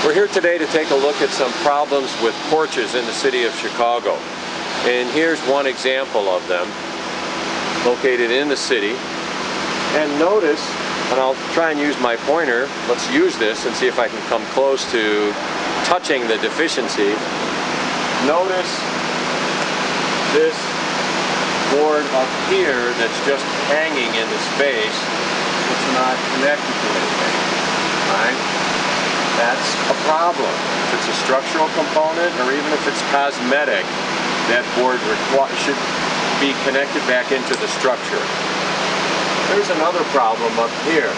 We're here today to take a look at some problems with porches in the city of Chicago. And here's one example of them, located in the city. And notice, and I'll try and use my pointer, let's use this and see if I can come close to touching the deficiency. Notice this board up here that's just hanging in the space. It's not connected to anything, right? That's a problem. If it's a structural component or even if it's cosmetic, that board should be connected back into the structure. There's another problem up here.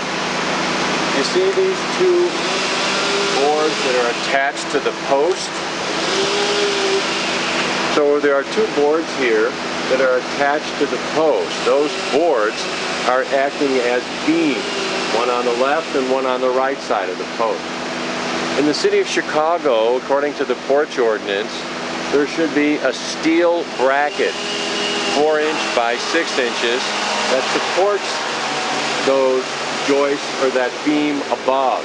You see these two boards that are attached to the post? So there are two boards here that are attached to the post. Those boards are acting as beams, one on the left and one on the right side of the post. In the city of Chicago, according to the porch ordinance, there should be a steel bracket 4 inch by 6 inches that supports those joists or that beam above.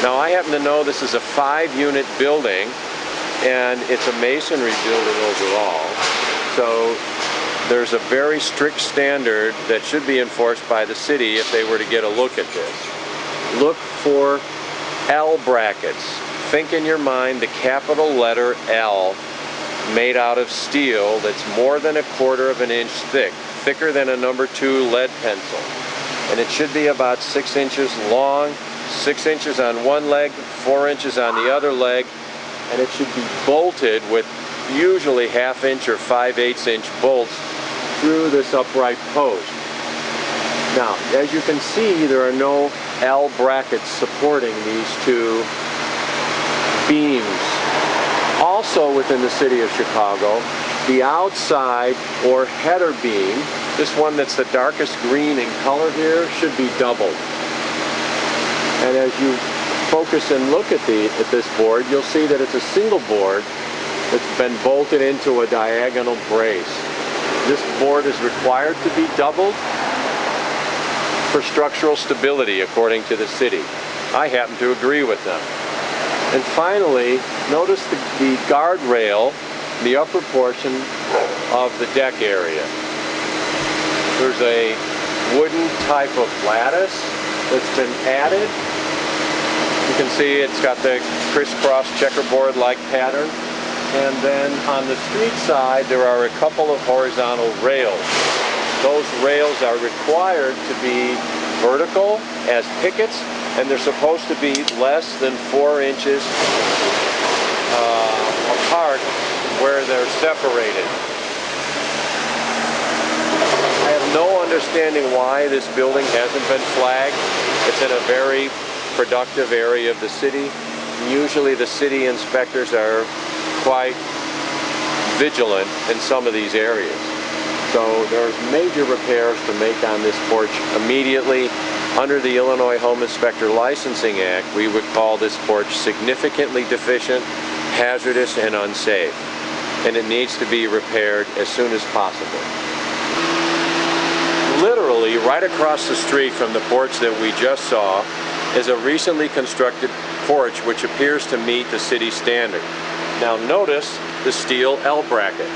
Now I happen to know this is a 5-unit building and it's a masonry building overall, so there's a very strict standard that should be enforced by the city if they were to get a look at this. Look for L brackets. Think in your mind the capital letter L made out of steel that's more than 1/4 of an inch thick, thicker than a number 2 lead pencil. And it should be about 6 inches long, 6 inches on one leg, 4 inches on the other leg, and it should be bolted with usually 1/2 inch or 5/8 inch bolts through this upright post. Now, as you can see, there are no L brackets supporting these two beams. Also within the city of Chicago, the outside or header beam, this one that's the darkest green in color here, should be doubled. And as you focus and look at this board, you'll see that it's a single board that's been bolted into a diagonal brace. This board is required to be doubled for structural stability, according to the city. I happen to agree with them. And finally, notice the guardrail in the upper portion of the deck area. There's a wooden type of lattice that's been added. You can see it's got the crisscross checkerboard-like pattern. And then on the street side, there are a couple of horizontal rails. Those rails are required to be vertical as pickets, and they're supposed to be less than 4 inches apart where they're separated. I have no understanding why this building hasn't been flagged. It's in a very productive area of the city. Usually the city inspectors are quite vigilant in some of these areas. So there's major repairs to make on this porch immediately. Under the Illinois Home Inspector Licensing Act, we would call this porch significantly deficient, hazardous, and unsafe. And it needs to be repaired as soon as possible. Literally, right across the street from the porch that we just saw is a recently constructed porch which appears to meet the city standard. Now notice the steel L bracket.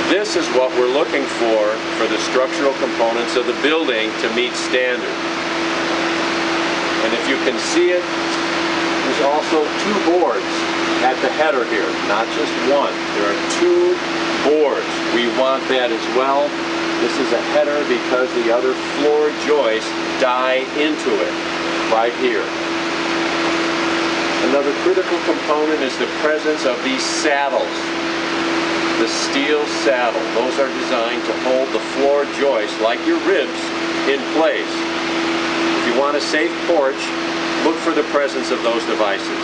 This is what we're looking for the structural components of the building to meet standard. And if you can see it, there's also 2 boards at the header here, not just one. There are 2 boards. We want that as well. This is a header because the other floor joists die into it right here. Another critical component is the presence of these saddles. The steel saddle. Those are designed to hold the floor joists, like your ribs, in place. If you want a safe porch, look for the presence of those devices.